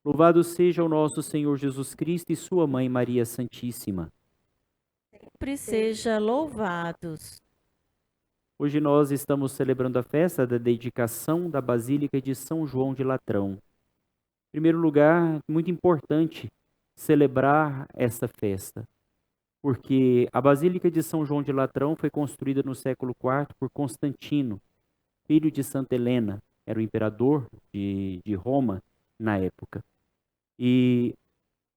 Louvado seja o nosso Senhor Jesus Cristo e sua Mãe Maria Santíssima. Sempre seja louvados. Hoje nós estamos celebrando a festa da dedicação da Basílica de São João de Latrão. Em primeiro lugar, muito importante celebrar essa festa, porque a Basílica de São João de Latrão foi construída no século IV por Constantino, filho de Santa Helena, era o imperador de Roma na época. E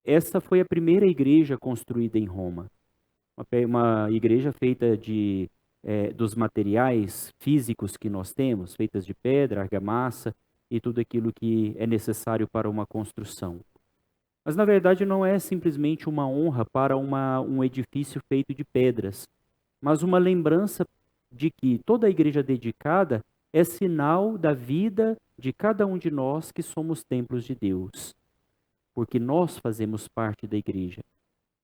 essa foi a primeira igreja construída em Roma. Uma igreja feita dos materiais físicos que nós temos, feitas de pedra, argamassa e tudo aquilo que é necessário para uma construção. Mas, na verdade, não é simplesmente uma honra para um edifício feito de pedras, mas uma lembrança de que toda a igreja dedicada é sinal da vida de cada um de nós que somos templos de Deus, porque nós fazemos parte da igreja.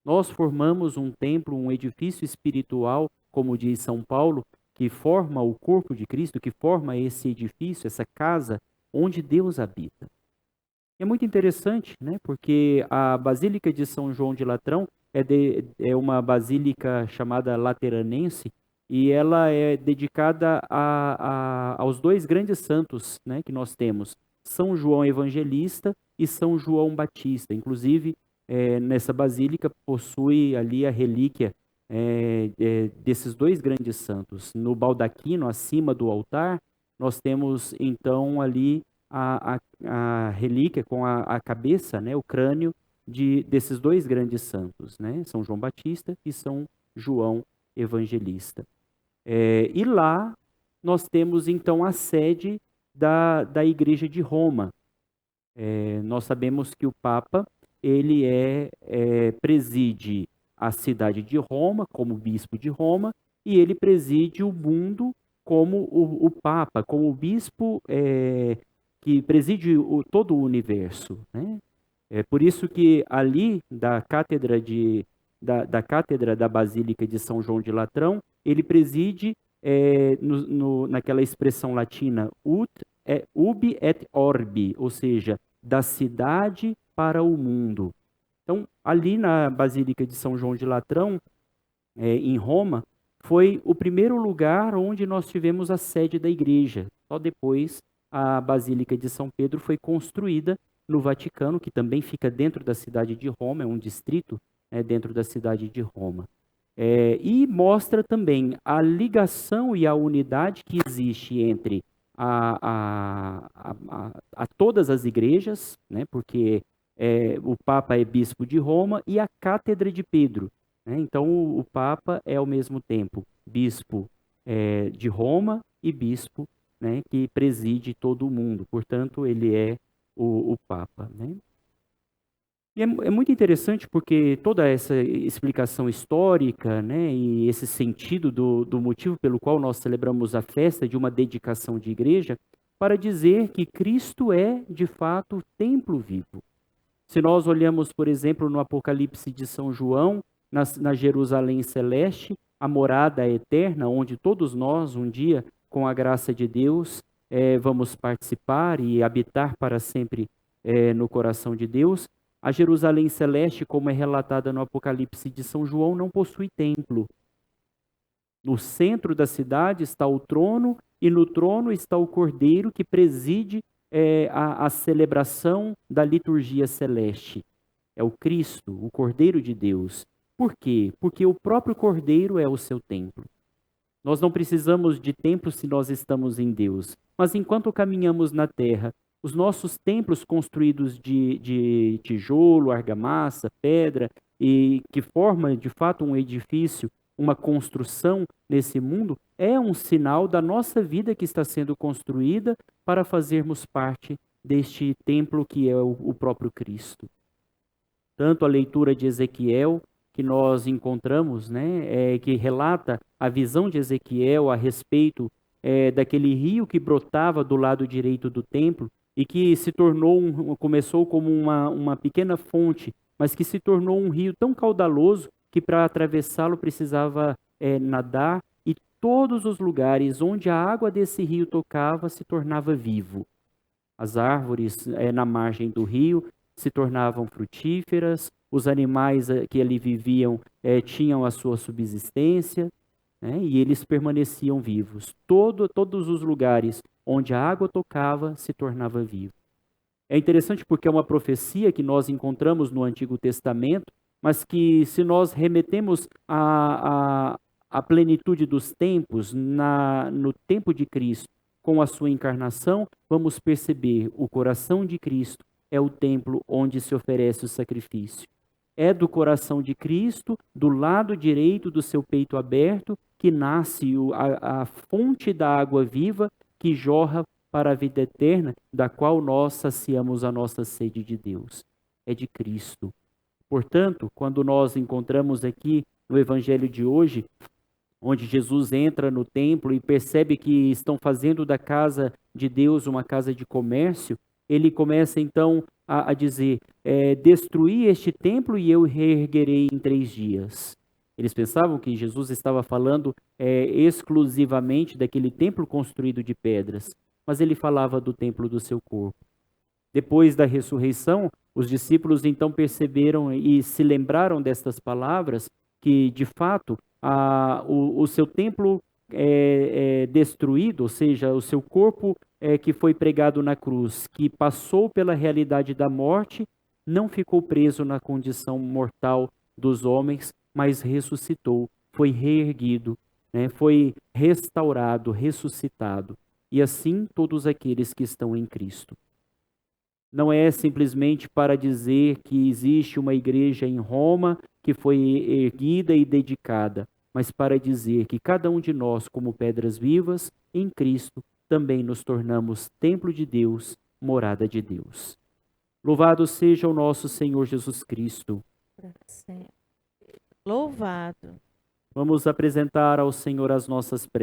Nós formamos um templo, um edifício espiritual, como diz São Paulo, que forma o corpo de Cristo, que forma esse edifício, essa casa onde Deus habita. É muito interessante, né? Porque a Basílica de São João de Latrão é uma basílica chamada lateranense e ela é dedicada aos dois grandes santos, né, que nós temos, São João Evangelista e São João Batista. Inclusive, nessa basílica possui ali a relíquia desses dois grandes santos. No baldaquino, acima do altar, nós temos então ali a relíquia com a cabeça, né, o crânio desses dois grandes santos, né, São João Batista e São João Evangelista. E lá nós temos então a sede da Igreja de Roma. Nós sabemos que o Papa ele preside a cidade de Roma como bispo de Roma e ele preside o mundo como o Papa, como o bispo que preside todo o universo, né? É por isso que ali da cátedra da Basílica de São João de Latrão, ele preside naquela expressão latina ubi et orbi, ou seja, da cidade para o mundo. Então, ali na Basílica de São João de Latrão, em Roma, foi o primeiro lugar onde nós tivemos a sede da igreja. Só depois a Basílica de São Pedro foi construída no Vaticano, que também fica dentro da cidade de Roma, é um distrito dentro da cidade de Roma. E mostra também a ligação e a unidade que existe entre a todas as igrejas, né, porque o Papa é bispo de Roma, e a Cátedra de Pedro. Né? Então, o Papa é ao mesmo tempo bispo de Roma e bispo, né, que preside todo o mundo. Portanto, ele é o Papa. Né? E é muito interessante porque toda essa explicação histórica, né, e esse sentido do motivo pelo qual nós celebramos a festa de uma dedicação de igreja, para dizer que Cristo é, de fato, templo vivo. Se nós olhamos, por exemplo, no Apocalipse de São João, na Jerusalém Celeste, a morada eterna, onde todos nós, um dia, com a graça de Deus, vamos participar e habitar para sempre no coração de Deus, a Jerusalém Celeste, como é relatada no Apocalipse de São João, não possui templo. No centro da cidade está o trono, e no trono está o Cordeiro que preside a celebração da liturgia celeste. É o Cristo, o Cordeiro de Deus. Por quê? Porque o próprio Cordeiro é o seu templo. Nós não precisamos de templo se nós estamos em Deus. Mas enquanto caminhamos na terra, os nossos templos construídos de tijolo, argamassa, pedra, e que forma de fato um edifício, uma construção nesse mundo, é um sinal da nossa vida que está sendo construída para fazermos parte deste templo que é o próprio Cristo. Tanto a leitura de Ezequiel, que nós encontramos, né, que relata a visão de Ezequiel a respeito daquele rio que brotava do lado direito do templo e que se tornou começou como uma pequena fonte, mas que se tornou um rio tão caudaloso que para atravessá-lo precisava nadar, e todos os lugares onde a água desse rio tocava se tornava vivo. As árvores na margem do rio se tornavam frutíferas, os animais que ali viviam tinham a sua subsistência, né, e eles permaneciam vivos. Todos os lugares onde a água tocava se tornava vivo. É interessante porque é uma profecia que nós encontramos no Antigo Testamento, mas que se nós remetemos à plenitude dos tempos, no tempo de Cristo, com a sua encarnação, vamos perceber o coração de Cristo é o templo onde se oferece o sacrifício. É do coração de Cristo, do lado direito do seu peito aberto, que nasce a fonte da água viva que jorra para a vida eterna, da qual nós saciamos a nossa sede de Deus. É de Cristo. Portanto, quando nós encontramos aqui no Evangelho de hoje, onde Jesus entra no templo e percebe que estão fazendo da casa de Deus uma casa de comércio, ele começa então a dizer, destruí este templo e eu reerguerei em 3 dias. Eles pensavam que Jesus estava falando exclusivamente daquele templo construído de pedras, mas ele falava do templo do seu corpo. Depois da ressurreição, os discípulos então perceberam e se lembraram destas palavras, que de fato o seu templo destruído, ou seja, o seu corpo que foi pregado na cruz, que passou pela realidade da morte, não ficou preso na condição mortal dos homens, mas ressuscitou, foi reerguido, né, foi restaurado, ressuscitado. E assim todos aqueles que estão em Cristo. Não é simplesmente para dizer que existe uma igreja em Roma que foi erguida e dedicada, mas para dizer que cada um de nós, como pedras vivas, em Cristo, também nos tornamos templo de Deus, morada de Deus. Louvado seja o nosso Senhor Jesus Cristo. Louvado. Vamos apresentar ao Senhor as nossas preces.